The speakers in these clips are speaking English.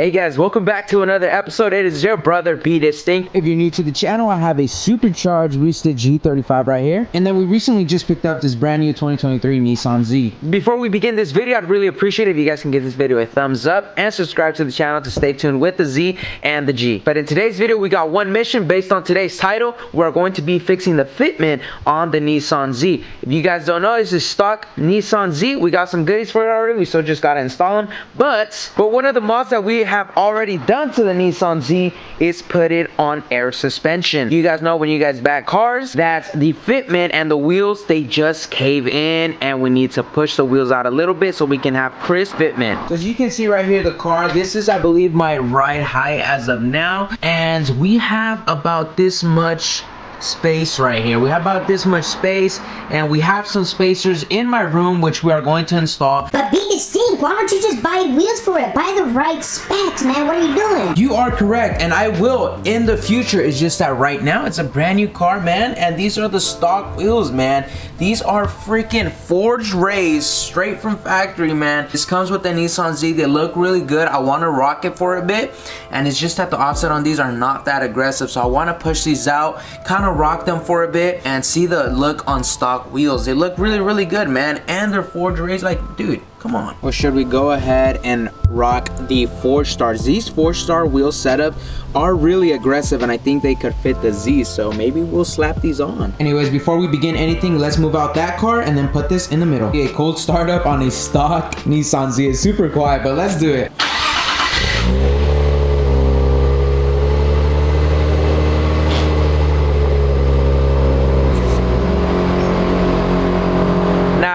Hey guys, welcome back to another episode. It is your brother BeDistinct. If you're new to the channel, I have a supercharged boosted G35 right here. And then we recently just picked up this brand new 2023 Nissan Z. Before we begin this video, I'd really appreciate it if you guys can give this video a thumbs up and subscribe to the channel to stay tuned with the Z and the G. But in today's video, we got one mission based on today's title. We're going to be fixing the fitment on the Nissan Z. If you guys don't know, this is stock Nissan Z. We got some goodies for it already. We still just got to install them. But one of the mods that we have already done to the Nissan Z is put it on air suspension. You guys know when you guys back cars that the fitment and the wheels, they just cave in, and we need to push the wheels out a little bit so we can have crisp fitment. So as you can see right here, the car, this is I believe my ride height as of now, and we have about this much space right here. We have about this much space, and we have some spacers in my room which we are going to install. But BeDistinct, why don't you just buy wheels for it? Buy the right specs, man. What are you doing? You are correct, and I will in the future. It's just that right now it's a brand new car, man, and these are the stock wheels, man. These are freaking forged raised straight from factory, man. This comes with the Nissan Z. They look really good. I want to rock it for a bit, and it's just that the offset on these are not that aggressive, so I want to push these out, kind of rock them for a bit and see the look on stock wheels. They look really good, man, and they're forged raised. Like, dude, come on. Or should we go ahead and rock the 4-stars? These 4-star wheel setup are really aggressive, and I think they could fit the Z, so maybe we'll slap these on. Anyways, before we begin anything, let's move out that car and then put this in the middle. A cold startup on a stock Nissan Z is super quiet, but let's do it.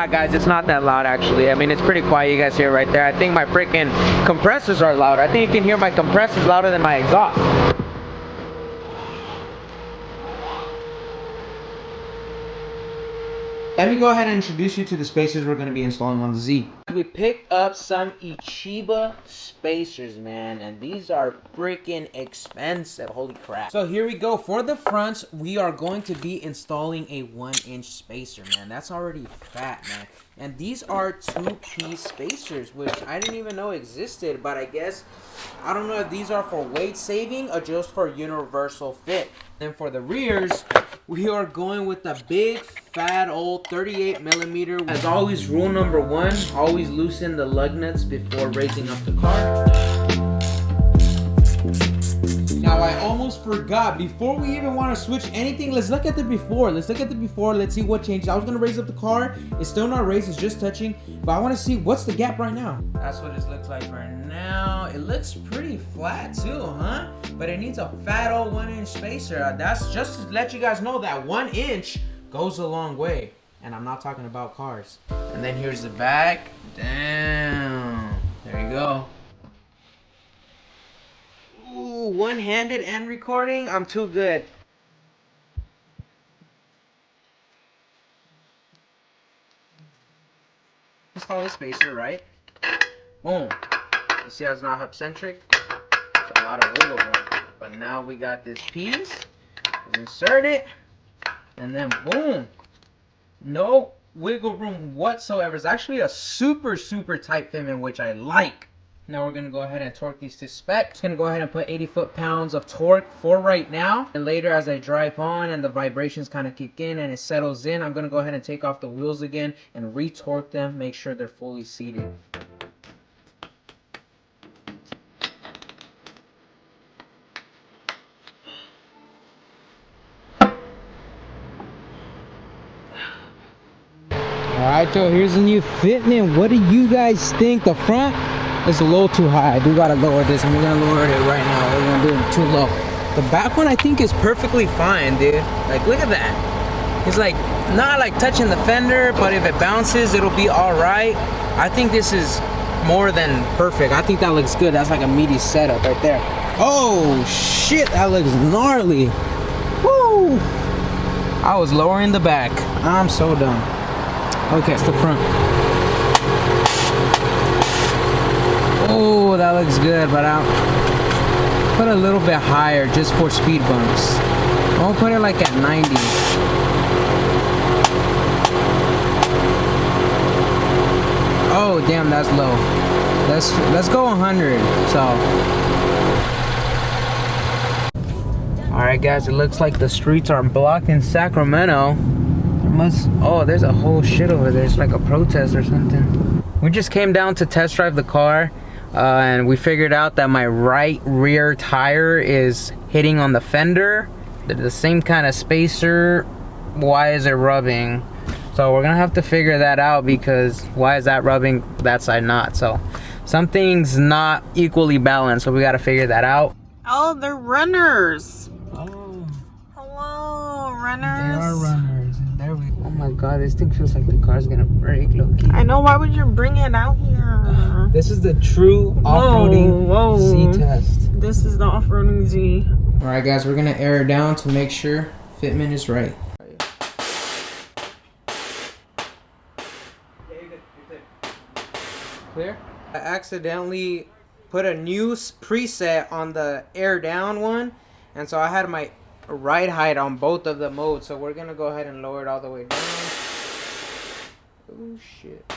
Guys, it's not that loud actually. I mean, it's pretty quiet. You guys hear right there. I think my freaking compressors are louder. I think you can hear my compressors louder than my exhaust. Let me go ahead and introduce you to the spacers we're going to be installing on the Z. We picked up some Ichiba spacers, man, and these are freaking expensive. Holy crap. So here we go. For the fronts, we are going to be installing a 1-inch spacer, man. That's already fat, man. And these are 2-piece spacers, which I didn't even know existed, but I guess, I don't know if these are for weight saving or just for universal fit. And for the rears, we are going with the big fat old 38mm. As always, rule number 1, always loosen the lug nuts before raising up the car. Now I almost forgot, before we even want to switch anything, let's look at the before. Let's see what changes. I was going to raise up the car. It's still not raised, it's just touching, but I want to see what's the gap right now. That's what it looks like right now. It looks pretty flat too, huh? But it needs a fat old 1-inch spacer. That's just to let you guys know that 1 inch goes a long way. And I'm not talking about cars. And then here's the back. Damn. There you go. Ooh, one-handed and recording, I'm too good. Install the spacer, right? Boom. You see how it's not hub-centric? It's a lot of wiggle room. But now we got this piece. Insert it. And then boom. No wiggle room whatsoever. It's actually a super tight fitment, which I like. Now we're going to go ahead and torque these to spec. Just going to go ahead and put 80 foot-pounds of torque for right now. And later as I drive on and the vibrations kind of kick in and it settles in, I'm going to go ahead and take off the wheels again and re-torque them, make sure they're fully seated. Alright, so here's the new fitment. What do you guys think? The front is a little too high. I do gotta lower this, and we're gonna lower it right now. We're gonna do it too low. The back one I think is perfectly fine, dude. Like, look at that. It's like not like touching the fender, but if it bounces, it'll be alright. I think this is more than perfect. I think that looks good. That's like a meaty setup right there. Oh shit, that looks gnarly. Woo! I was lowering the back. I'm so dumb. Okay, it's the front. Oh, that looks good, but I'll put a little bit higher just for speed bumps. I'll put it like at 90. Oh, damn, that's low. let's go 100. So all right guys, it looks like the streets are blocked in Sacramento. Oh, there's a whole shit over there. It's like a protest or something. We just came down to test drive the car, and we figured out that my right rear tire is hitting on the fender. They're the same kind of spacer. Why is it rubbing? So we're gonna have to figure that out, because why is that rubbing, that side not? So something's not equally balanced, so we gotta figure that out. Oh, they're runners. Oh, Hello, runners. they are runners. There we go. Oh my god, this thing feels like the car's gonna break, low-key. I know, why would you bring it out here? This is the true off-roading Z test. This is the off-roading Z. Alright guys, we're gonna air it down to make sure fitment is right. Clear? I accidentally put a new preset on the air down one, and so I had my ride height on both of the modes, so we're gonna go ahead and lower it all the way down. Oh shit.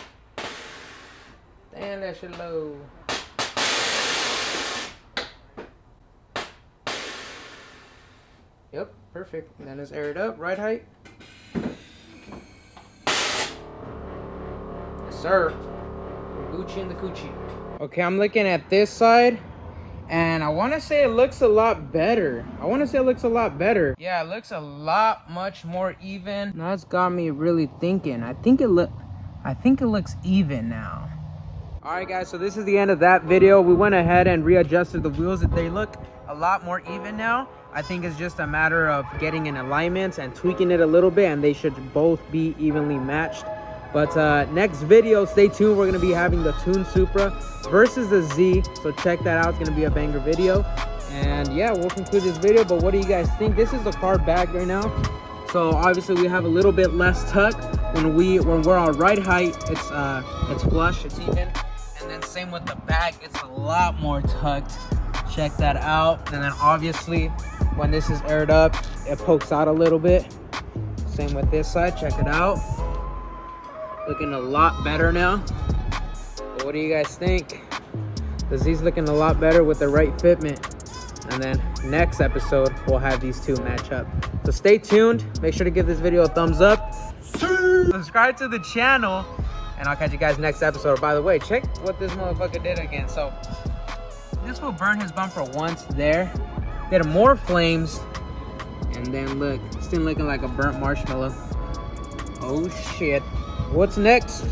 Damn, that shit low. Yep, perfect. And then let's air it up, ride height. Yes sir. Gucci and the coochie. Okay, I'm looking at this side, and I want to say it looks a lot better. Yeah, it looks a lot much more even. Now it's got me really thinking. I think it looks even now. All right guys, so this is the end of that video. We went ahead and readjusted the wheels. They look a lot more even now. I think it's just a matter of getting in alignment and tweaking it a little bit, and they should both be evenly matched. But next video, stay tuned. We're gonna be having the Tuned Supra versus the Z, so check that out. It's gonna be a banger video. And yeah, we'll conclude this video. But what do you guys think? This is the car back right now, so obviously we have a little bit less tuck. When we're on ride height, it's flush, it's even. And then same with the back, it's a lot more tucked. Check that out. And then obviously when this is aired up, it pokes out a little bit. Same with this side. Check it out. Looking a lot better now. But what do you guys think? The Z's looking a lot better with the right fitment. And then next episode, we'll have these two match up. So stay tuned. Make sure to give this video a thumbs up. Subscribe to the channel. And I'll catch you guys next episode. By the way, check what this motherfucker did again. So this will burn his bumper once there. Get more flames. And then look, it's still looking like a burnt marshmallow. Oh shit. What's next?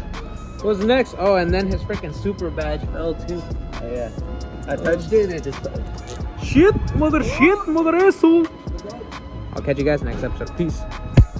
Oh, and then his freaking super badge fell too. Oh yeah, I touched it and it just fell. Shit, mother asshole. I'll catch you guys next episode. Peace.